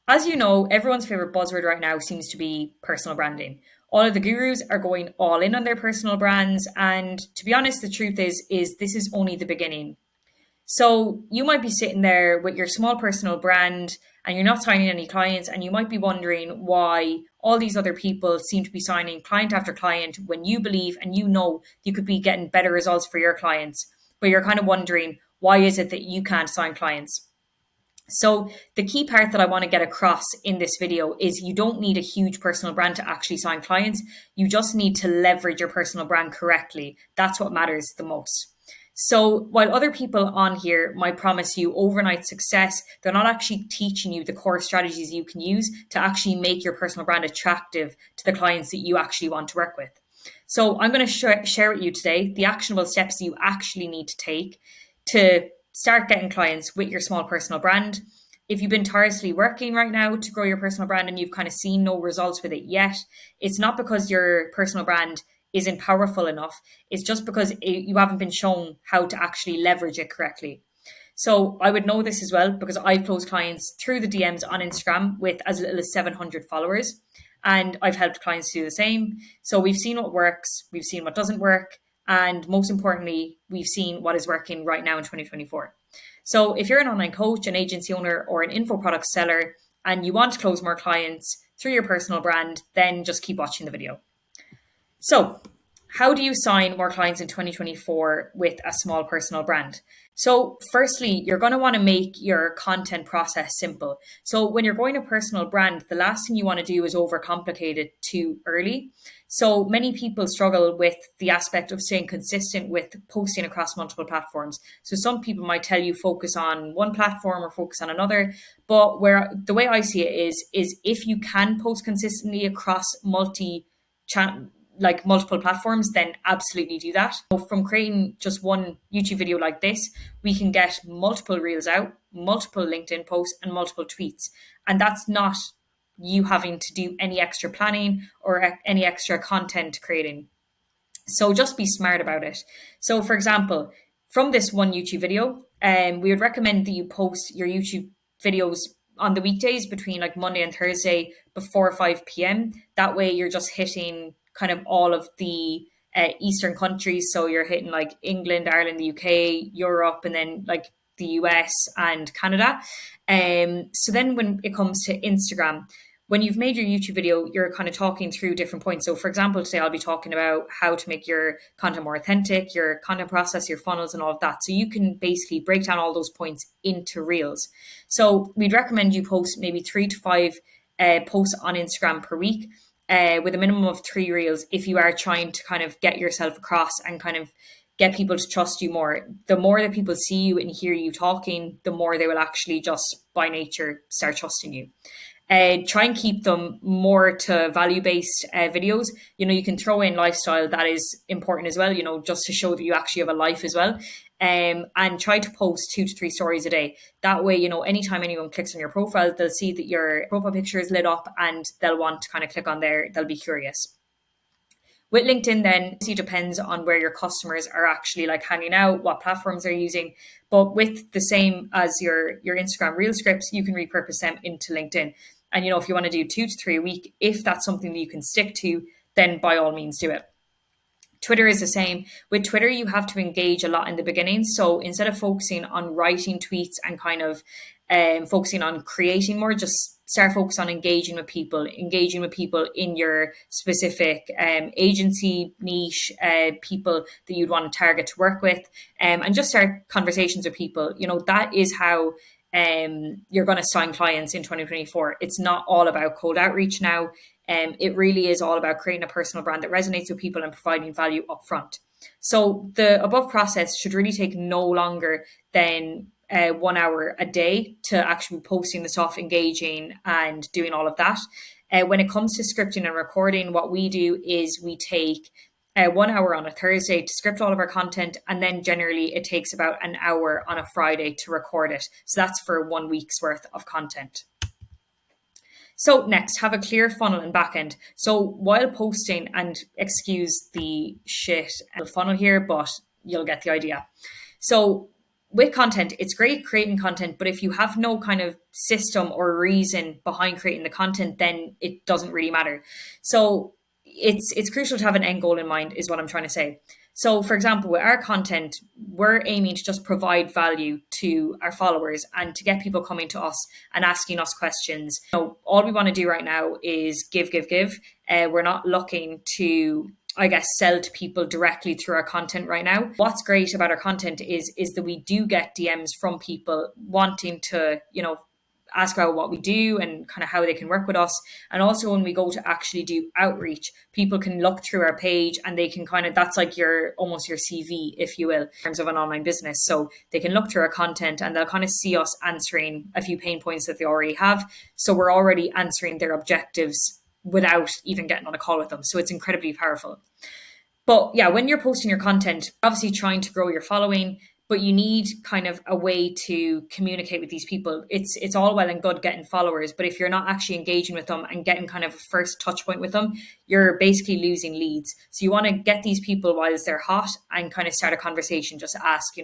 As you know, everyone's favorite buzzword right now seems to be personal branding. All of the gurus are going all in on their personal brands, and to be honest, the truth is this is only the beginning. So you might be sitting there with your small personal brand and you're not signing any clients, and you might be wondering why all these other people seem to be signing client after client when you believe and you know you could be getting better results for your clients. But you're kind of wondering, why is it that you can't sign clients? So the key part that I want to get across in this video is you don't need a huge personal brand to actually sign clients. You just need to leverage your personal brand correctly. That's what matters the most. So while other people on here might promise you overnight success, they're not actually teaching you the core strategies you can use to actually make your personal brand attractive to the clients that you actually want to work with. So I'm going to share with you today the actionable steps you actually need to take to start getting clients with your small personal brand. If you've been tirelessly working right now to grow your personal brand and you've kind of seen no results with it yet, it's not because your personal brand isn't powerful enough. It's just because you haven't been shown how to actually leverage it correctly. So I would know this as well because I've closed clients through the DMs on Instagram with as little as 700 followers. And I've helped clients do the same. So we've seen what works, we've seen what doesn't work, and most importantly, we've seen what is working right now in 2024. So if you're an online coach, an agency owner, or an info product seller, and you want to close more clients through your personal brand, then just keep watching the video. So how do you sign more clients in 2024 with a small personal brand? So firstly, you're going to want to make your content process simple. So when you're going a personal brand, the last thing you want to do is overcomplicate it too early. So many people struggle with the aspect of staying consistent with posting across multiple platforms. So some people might tell you focus on one platform or focus on another, but where the way I see it is if you can post consistently across multiple platforms, then absolutely do that. So from creating just one YouTube video like this, we can get multiple reels out, multiple LinkedIn posts, and multiple tweets. And that's not you having to do any extra planning or any extra content creating. So just be smart about it. So for example, from this one YouTube video, we would recommend that you post your YouTube videos on the weekdays between like Monday and Thursday before 5 p.m. That way you're just hitting kind of all of the Eastern countries. So you're hitting like England, Ireland, the UK, Europe, and then like the US and Canada. So then when it comes to Instagram, when you've made your YouTube video, you're kind of talking through different points. So for example, today I'll be talking about how to make your content more authentic, your content process, your funnels and all of that. So you can basically break down all those points into reels. So we'd recommend you post maybe 3 to 5 posts on Instagram per week with a minimum of 3 reels if you are trying to kind of get yourself across and kind of get people to trust you more. The more that people see you and hear you talking, the more they will actually just by nature start trusting you. Try and keep them more to value-based videos. You can throw in lifestyle, that is important as well, just to show that you actually have a life as well. And try to post 2 to 3 stories a day. That way, anytime anyone clicks on your profile, they'll see that your profile picture is lit up and they'll want to kind of click on there. They'll be curious. With LinkedIn, then, it depends on where your customers are actually like hanging out, what platforms they're using. But with the same as your Instagram reel scripts, you can repurpose them into LinkedIn. And, if you want to do 2 to 3 a week, if that's something that you can stick to, then by all means do it. Twitter is the same. With Twitter, you have to engage a lot in the beginning. So instead of focusing on writing tweets and kind of focusing on creating more, just start focus on engaging with people in your specific agency niche, people that you'd want to target to work with, and just start conversations with people. That is how you're going to sign clients in 2024. It's not all about cold outreach now. It really is all about creating a personal brand that resonates with people and providing value upfront. So the above process should really take no longer than 1 hour a day to actually posting the stuff, engaging and doing all of that. When it comes to scripting and recording, what we do is we take 1 hour on a Thursday to script all of our content, and then generally it takes about an hour on a Friday to record it. So that's for 1 week's worth of content. So next, have a clear funnel and backend. So while posting, and excuse the shit funnel here, but you'll get the idea. So with content, it's great creating content, but if you have no kind of system or reason behind creating the content, then it doesn't really matter. So it's crucial to have an end goal in mind, is what I'm trying to say. So, for example, with our content, we're aiming to just provide value to our followers and to get people coming to us and asking us questions. So all we want to do right now is give, give, give. We're not looking to, I guess, sell to people directly through our content right now. What's great about our content is that we do get DMs from people wanting to, ask about what we do and kind of how they can work with us. And also when we go to actually do outreach, people can look through our page and they can that's like almost your CV, if you will, in terms of an online business. So they can look through our content and they'll kind of see us answering a few pain points that they already have. So we're already answering their objectives without even getting on a call with them. So it's incredibly powerful. But yeah, when you're posting your content, obviously trying to grow your following, but you need kind of a way to communicate with these people. It's all well and good getting followers, but if you're not actually engaging with them and getting kind of a first touch point with them, you're basically losing leads. So you want to get these people while they're hot and kind of start a conversation. Just ask,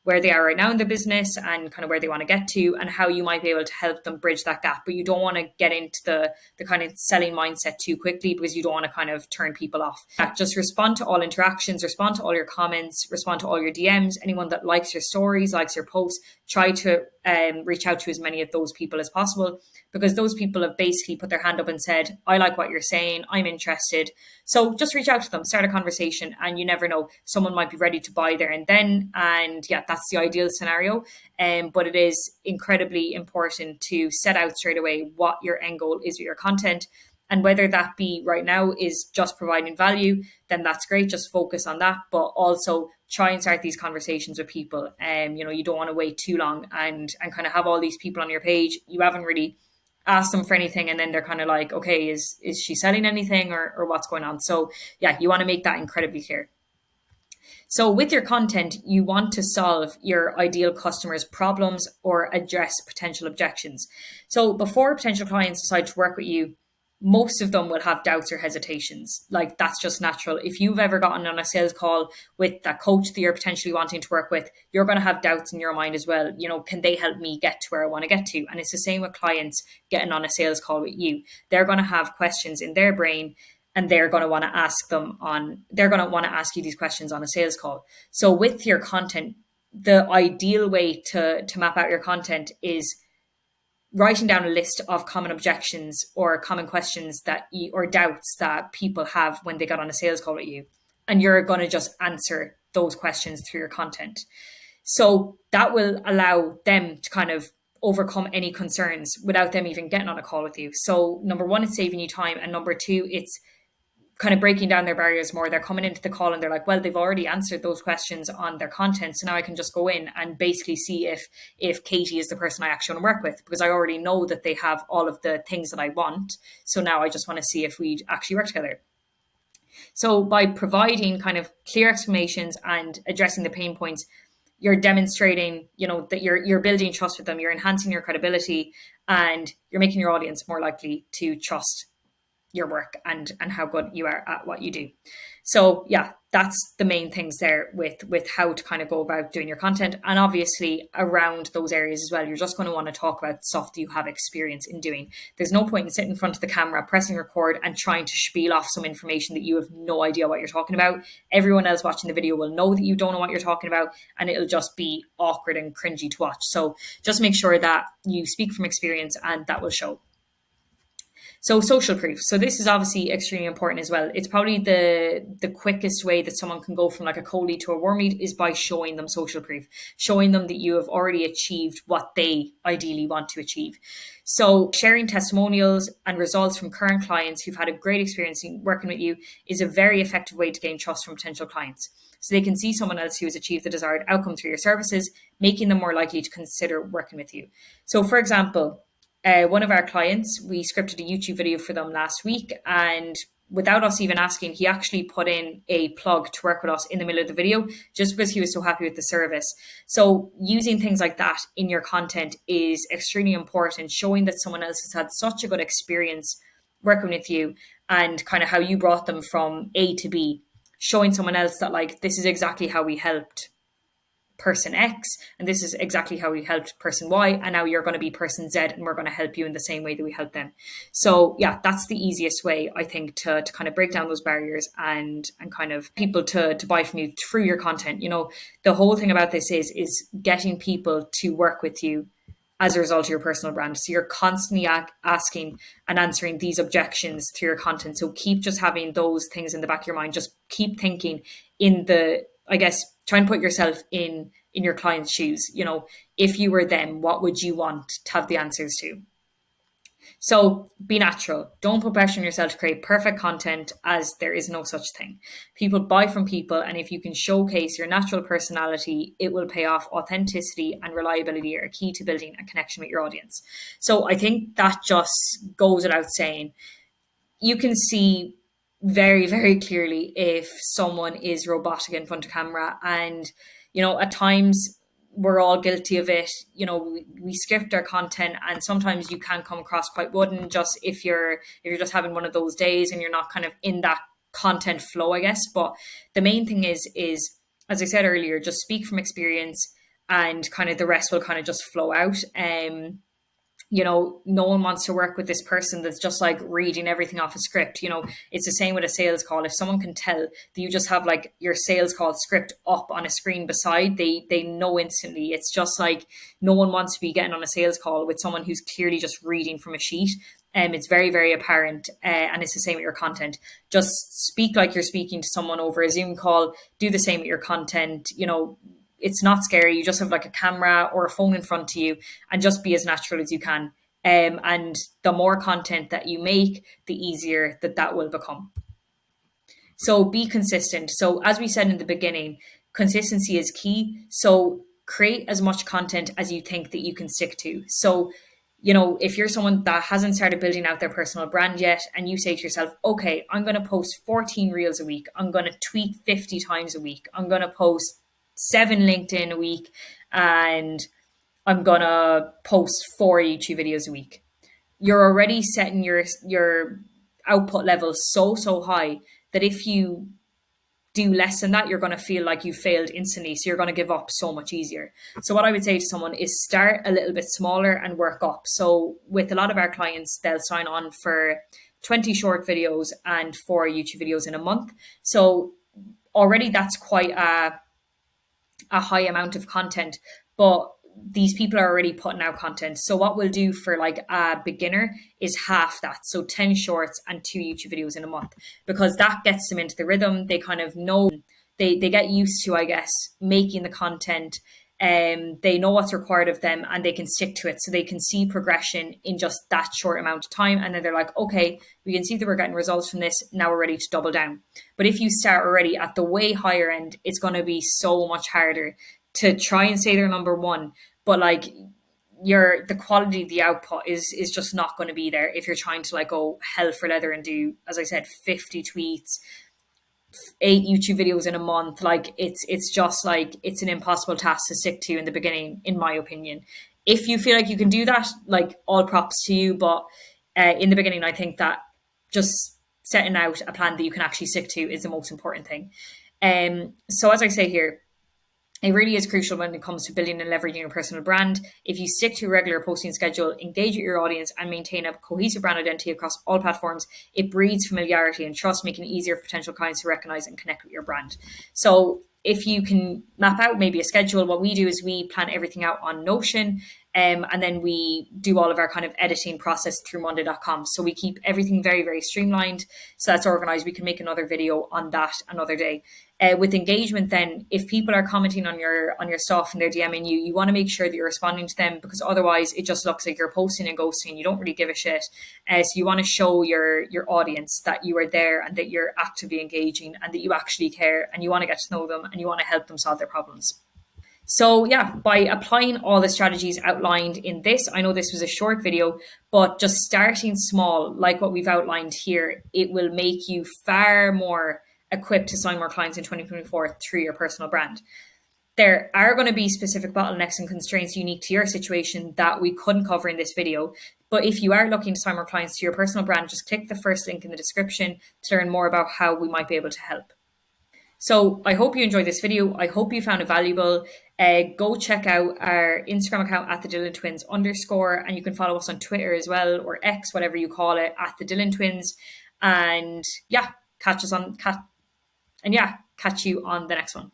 where they are right now in the business and kind of where they want to get to and how you might be able to help them bridge that gap. But you don't want to get into the kind of selling mindset too quickly, because you don't want to kind of turn people off. Just respond to all interactions, respond to all your comments, respond to all your DMs. Anyone that likes your stories, likes your posts, try to reach out to as many of those people as possible, because those people have basically put their hand up and said, I like what you're saying, I'm interested. So just reach out to them, start a conversation, and you never know, someone might be ready to buy there and then. And yeah, that's the ideal scenario. But it is incredibly important to set out straight away what your end goal is with your content. And whether that be right now is just providing value, then that's great. Just focus on that, but also try and start these conversations with people. You don't want to wait too long and kind of have all these people on your page. You haven't really asked them for anything, and then they're kind of like, okay, is she selling anything or what's going on? So yeah, you want to make that incredibly clear. So with your content, you want to solve your ideal customers' problems or address potential objections. So before potential clients decide to work with you, most of them will have doubts or hesitations. Like, that's just natural. If you've ever gotten on a sales call with that coach that you're potentially wanting to work with, you're going to have doubts in your mind as well. Can they help me get to where I want to get to? And it's the same with clients getting on a sales call with you. They're going to have questions in their brain, and they're going to want to ask you these questions on a sales call. So with your content, the ideal way to map out your content is writing down a list of common objections or common questions or doubts that people have when they got on a sales call with you. And you're going to just answer those questions through your content. So that will allow them to kind of overcome any concerns without them even getting on a call with you. So number one, it's saving you time. And number two, it's kind of breaking down their barriers more. They're coming into the call and they're like, well, they've already answered those questions on their content. So now I can just go in and basically see if Katie is the person I actually want to work with, because I already know that they have all of the things that I want. So now I just want to see if we actually work together. So by providing kind of clear explanations and addressing the pain points, you're demonstrating, that you're building trust with them, you're enhancing your credibility, and you're making your audience more likely to trust your work and how good you are at what you do. So yeah, that's the main things there with how to kind of go about doing your content. And obviously around those areas as well, you're just going to want to talk about stuff that you have experience in doing. There's no point in sitting in front of the camera, pressing record and trying to spiel off some information that you have no idea what you're talking about. Everyone else watching the video will know that you don't know what you're talking about, and it'll just be awkward and cringy to watch. So just make sure that you speak from experience, and that will show. So social proof. So this is obviously extremely important as well. It's probably the quickest way that someone can go from like a cold lead to a warm lead is by showing them social proof, showing them that you have already achieved what they ideally want to achieve. So sharing testimonials and results from current clients who've had a great experience working with you is a very effective way to gain trust from potential clients. So they can see someone else who has achieved the desired outcome through your services, making them more likely to consider working with you. So for example, one of our clients, we scripted a YouTube video for them last week, and without us even asking, he actually put in a plug to work with us in the middle of the video just because he was so happy with the service. So using things like that in your content is extremely important, showing that someone else has had such a good experience working with you and kind of how you brought them from A to B, showing someone else that like, this is exactly how we helped person X, and this is exactly how we helped person Y, and now you're going to be person Z, and we're going to help you in the same way that we help them. So yeah, that's the easiest way, I think, to kind of break down those barriers and kind of people to buy from you through your content. The whole thing about this is getting people to work with you as a result of your personal brand. So you're constantly asking and answering these objections through your content. So keep just having those things in the back of your mind. Just keep thinking in the, I guess, try and put yourself in your client's shoes. If you were them, what would you want to have the answers to? So be natural. Don't put pressure on yourself to create perfect content, as there is no such thing. People buy from people, and if you can showcase your natural personality, it will pay off. Authenticity and reliability are key to building a connection with your audience. So I think that just goes without saying. You can see very, very clearly if someone is robotic in front of camera. And, at times we're all guilty of it. We script our content, and sometimes you can come across quite wooden, just if you're just having one of those days and you're not kind of in that content flow, I guess. But the main thing is, as I said earlier, just speak from experience, and kind of the rest will kind of just flow out. No one wants to work with this person that's just like reading everything off a script. It's the same with a sales call. If someone can tell that you just have like your sales call script up on a screen beside, they know instantly. It's just like no one wants to be getting on a sales call with someone who's clearly just reading from a sheet. It's very, very apparent, and it's the same with your content. Just speak like you're speaking to someone over a Zoom call. Do the same with your content. It's not scary. You just have like a camera or a phone in front of you, and just be as natural as you can. And the more content that you make, the easier that will become. So be consistent. So as we said in the beginning, consistency is key. So create as much content as you think that you can stick to. So, if you're someone that hasn't started building out their personal brand yet, and you say to yourself, okay, I'm going to post 14 reels a week. I'm going to tweet 50 times a week. I'm going to post 7 LinkedIn a week, and I'm going to post 4 YouTube videos a week. You're already setting your output level so high that if you do less than that, you're going to feel like you failed instantly. So you're going to give up so much easier. So what I would say to someone is start a little bit smaller and work up. So with a lot of our clients, they'll sign on for 20 short videos and 4 YouTube videos in a month. So already that's quite a high amount of content, but these people are already putting out content. So what we'll do for like a beginner is half that. So 10 shorts and 2 YouTube videos in a month, because that gets them into the rhythm. They kind of know, they get used to, I guess, making the content. They know what's required of them, and they can stick to it. So they can see progression in just that short amount of time. And then they're like, okay, we can see that we're getting results from this. Now we're ready to double down. But if you start already at the way higher end, it's going to be so much harder to try and say they're number one. But like the quality of the output is just not going to be there if you're trying to like go hell for leather and do, as I said, 50 tweets, 8 YouTube videos in a month. Like it's just like, it's an impossible task to stick to in the beginning, in my opinion. If you feel like you can do that, like all props to you. But in the beginning, I think that just setting out a plan that you can actually stick to is the most important thing. So as I say here, it really is crucial when it comes to building and leveraging your personal brand. If you stick to a regular posting schedule, engage with your audience, and maintain a cohesive brand identity across all platforms, it breeds familiarity and trust, making it easier for potential clients to recognize and connect with your brand. So if you can map out maybe a schedule, what we do is we plan everything out on Notion, and then we do all of our kind of editing process through monday.com. So we keep everything very, very streamlined. So that's organized. We can make another video on that another day. With engagement, then, if people are commenting on your stuff and they're DMing you, you want to make sure that you're responding to them, because otherwise it just looks like you're posting and ghosting and you don't really give a shit. So you want to show your audience that you are there and that you're actively engaging and that you actually care, and you want to get to know them and you want to help them solve their problems. So yeah, by applying all the strategies outlined in this, I know this was a short video, but just starting small, like what we've outlined here, it will make you far more equipped to sign more clients in 2024 through your personal brand. There are going to be specific bottlenecks and constraints unique to your situation that we couldn't cover in this video. But if you are looking to sign more clients to your personal brand, just click the first link in the description to learn more about how we might be able to help. So I hope you enjoyed this video. I hope you found it valuable. Go check out our Instagram account at the Dylan Twins _, and you can follow us on Twitter as well, or X, whatever you call it, at the Dylan Twins. And yeah, catch you on the next one.